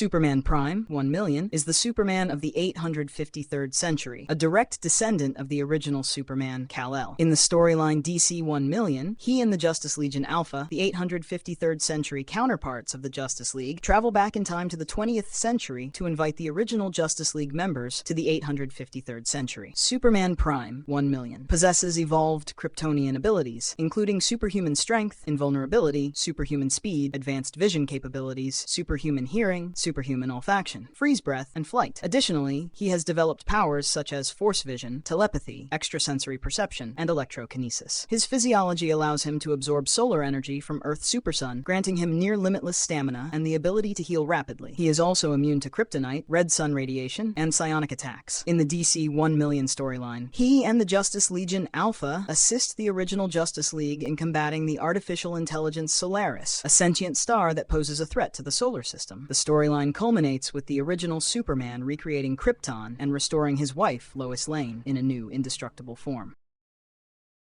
Superman Prime, 1 million, is the Superman of the 853rd century, a direct descendant of the original Superman, Kal-El. In the storyline DC 1 million, he and the Justice Legion Alpha, the 853rd century counterparts of the Justice League, travel back in time to the 20th century to invite the original Justice League members to the 853rd century. Superman Prime, 1 million, possesses evolved Kryptonian abilities, including superhuman strength, invulnerability, superhuman speed, advanced vision capabilities, superhuman hearing, superhuman olfaction, freeze breath, and flight. Additionally, he has developed powers such as force vision, telepathy, extrasensory perception, and electrokinesis. His physiology allows him to absorb solar energy from Earth's supersun, granting him near-limitless stamina and the ability to heal rapidly. He is also immune to kryptonite, red sun radiation, and psionic attacks. In the DC 1 million storyline, he and the Justice Legion Alpha assist the original Justice League in combating the artificial intelligence Solaris, a sentient star that poses a threat to the solar system. The storyline culminates with the original Superman recreating Krypton and restoring his wife, Lois Lane, in a new indestructible form.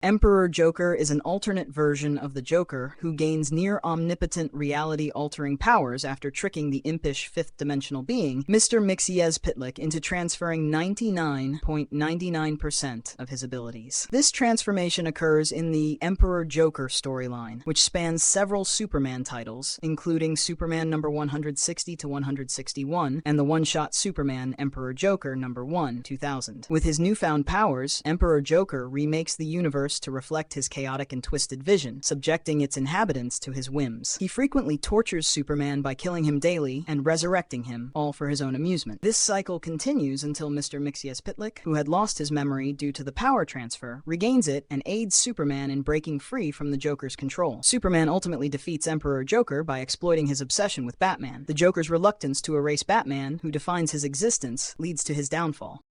Emperor Joker is an alternate version of the Joker who gains near-omnipotent reality-altering powers after tricking the impish fifth-dimensional being, Mr. Mxyzptlk, into transferring 99.99% of his abilities. This transformation occurs in the Emperor Joker storyline, which spans several Superman titles, including Superman number 160 to 161, and the one-shot Superman Emperor Joker number 1, 2000. With his newfound powers, Emperor Joker remakes the universe to reflect his chaotic and twisted vision, subjecting its inhabitants to his whims. He frequently tortures Superman by killing him daily and resurrecting him, all for his own amusement. This cycle continues until Mr. Mxyzptlk, who had lost his memory due to the power transfer, regains it and aids Superman in breaking free from the Joker's control. Superman ultimately defeats Emperor Joker by exploiting his obsession with Batman. The Joker's reluctance to erase Batman, who defines his existence, leads to his downfall.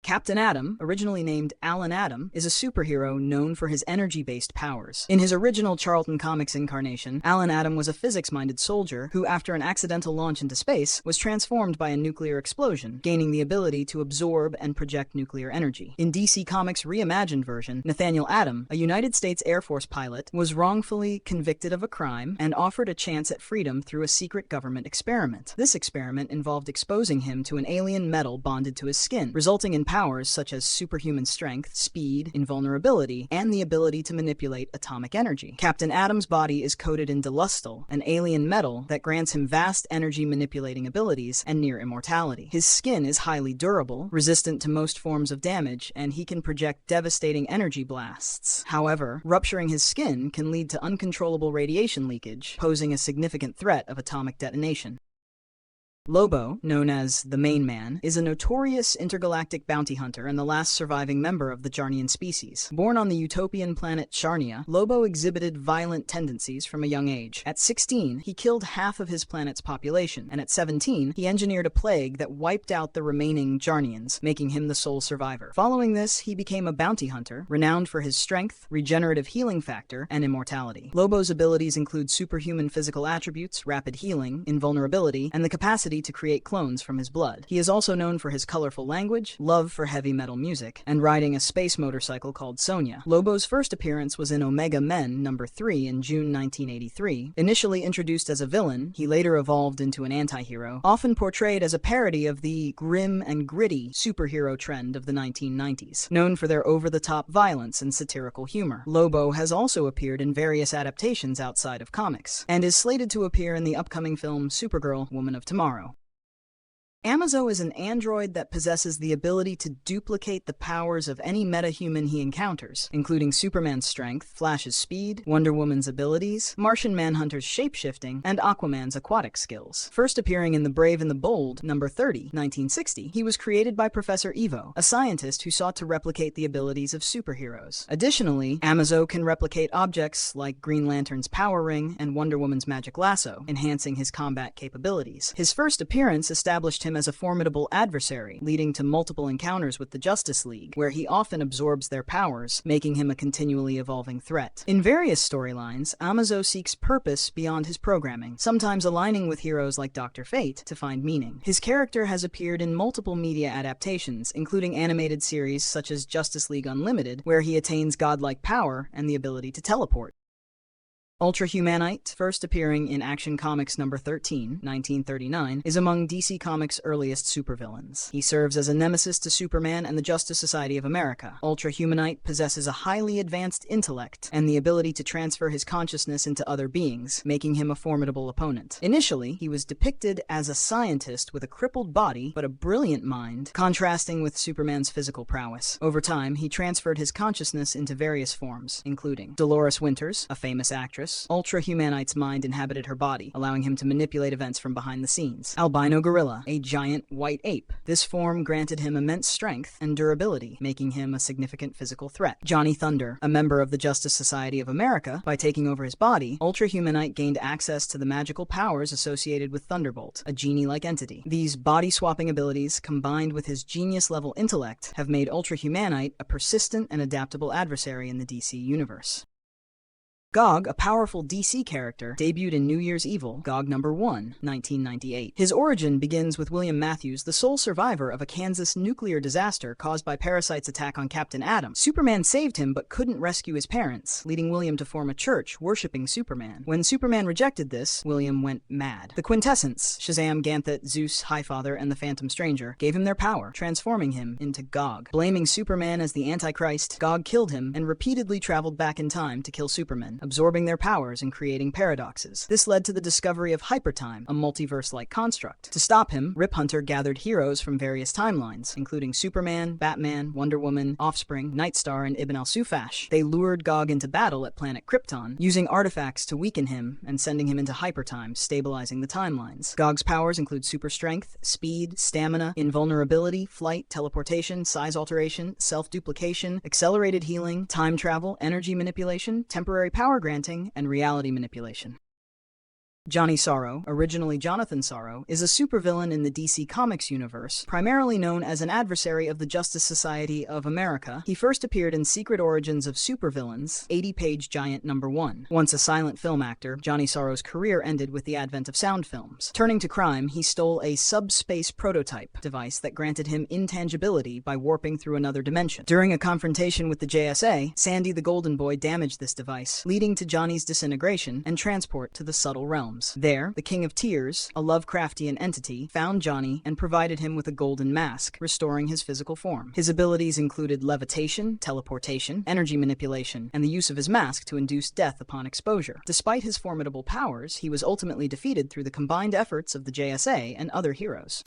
Captain Atom, originally named Alan Atom, is a superhero known for his energy-based powers. In his original Charlton Comics incarnation, Alan Atom was a physics-minded soldier who, after an accidental launch into space, was transformed by a nuclear explosion, gaining the ability to absorb and project nuclear energy. In DC Comics' reimagined version, Nathaniel Atom, a United States Air Force pilot, was wrongfully convicted of a crime and offered a chance at freedom through a secret government experiment. This experiment involved exposing him to an alien metal bonded to his skin, resulting in powers such as superhuman strength, speed, invulnerability, and the ability to manipulate atomic energy. Captain Atom's body is coated in Delustal, an alien metal that grants him vast energy-manipulating abilities and near immortality. His skin is highly durable, resistant to most forms of damage, and he can project devastating energy blasts. However, rupturing his skin can lead to uncontrollable radiation leakage, posing a significant threat of atomic detonation. Lobo, known as the Main Man, is a notorious intergalactic bounty hunter and the last surviving member of the Jarnian species. Born on the utopian planet Charnia, Lobo exhibited violent tendencies from a young age. At 16, he killed half of his planet's population, and at 17, he engineered a plague that wiped out the remaining Jarnians, making him the sole survivor. Following this, he became a bounty hunter, renowned for his strength, regenerative healing factor, and immortality. Lobo's abilities include superhuman physical attributes, rapid healing, invulnerability, and the capacity to create clones from his blood. He is also known for his colorful language, love for heavy metal music, and riding a space motorcycle called Sonya. Lobo's first appearance was in Omega Men number 3 in June 1983. Initially introduced as a villain, he later evolved into an anti-hero, often portrayed as a parody of the grim and gritty superhero trend of the 1990s, known for their over-the-top violence and satirical humor. Lobo has also appeared in various adaptations outside of comics, and is slated to appear in the upcoming film Supergirl, Woman of Tomorrow. Amazo is an android that possesses the ability to duplicate the powers of any metahuman he encounters, including Superman's strength, Flash's speed, Wonder Woman's abilities, Martian Manhunter's shapeshifting, and Aquaman's aquatic skills. First appearing in The Brave and the Bold, number 30, 1960, he was created by Professor Evo, a scientist who sought to replicate the abilities of superheroes. Additionally, Amazo can replicate objects like Green Lantern's power ring and Wonder Woman's magic lasso, enhancing his combat capabilities. His first appearance established him as a formidable adversary, leading to multiple encounters with the Justice League, where he often absorbs their powers, making him a continually evolving threat. In various storylines, Amazo seeks purpose beyond his programming, sometimes aligning with heroes like Dr. Fate to find meaning. His character has appeared in multiple media adaptations, including animated series such as Justice League Unlimited, where he attains godlike power and the ability to teleport. Ultra-Humanite, first appearing in Action Comics number 13, 1939, is among DC Comics' earliest supervillains. He serves as a nemesis to Superman and the Justice Society of America. Ultra-Humanite possesses a highly advanced intellect and the ability to transfer his consciousness into other beings, making him a formidable opponent. Initially, he was depicted as a scientist with a crippled body but a brilliant mind, contrasting with Superman's physical prowess. Over time, he transferred his consciousness into various forms, including Dolores Winters, a famous actress. Ultra-Humanite's mind inhabited her body, allowing him to manipulate events from behind the scenes. Albino Gorilla, a giant white ape. This form granted him immense strength and durability, making him a significant physical threat. Johnny Thunder, a member of the Justice Society of America. By taking over his body, Ultra-Humanite gained access to the magical powers associated with Thunderbolt, a genie-like entity. These body-swapping abilities, combined with his genius-level intellect, have made Ultra-Humanite a persistent and adaptable adversary in the DC universe. Gog, a powerful DC character, debuted in New Year's Evil, Gog number 1, 1998. His origin begins with William Matthews, the sole survivor of a Kansas nuclear disaster caused by parasites' attack on Captain Atom. Superman saved him but couldn't rescue his parents, leading William to form a church worshipping Superman. When Superman rejected this, William went mad. The Quintessence, Shazam, Ganthet, Zeus, Highfather, and the Phantom Stranger, gave him their power, transforming him into Gog. Blaming Superman as the Antichrist, Gog killed him and repeatedly traveled back in time to kill Superman, absorbing their powers and creating paradoxes. This led to the discovery of Hypertime, a multiverse-like construct. To stop him, Rip Hunter gathered heroes from various timelines, including Superman, Batman, Wonder Woman, Offspring, Nightstar, and Ibn al-Sufash. They lured Gog into battle at planet Krypton, using artifacts to weaken him and sending him into Hypertime, stabilizing the timelines. Gog's powers include super strength, speed, stamina, invulnerability, flight, teleportation, size alteration, self-duplication, accelerated healing, time travel, energy manipulation, temporary power granting, and reality manipulation. Johnny Sorrow, originally Jonathan Sorrow, is a supervillain in the DC Comics universe, primarily known as an adversary of the Justice Society of America. He first appeared in Secret Origins of Supervillains, 80-page Giant number 1. Once a silent film actor, Johnny Sorrow's career ended with the advent of sound films. Turning to crime, he stole a subspace prototype device that granted him intangibility by warping through another dimension. During a confrontation with the JSA, Sandy the Golden Boy damaged this device, leading to Johnny's disintegration and transport to the subtle realm. There, the King of Tears, a Lovecraftian entity, found Johnny and provided him with a golden mask, restoring his physical form. His abilities included levitation, teleportation, energy manipulation, and the use of his mask to induce death upon exposure. Despite his formidable powers, he was ultimately defeated through the combined efforts of the JSA and other heroes.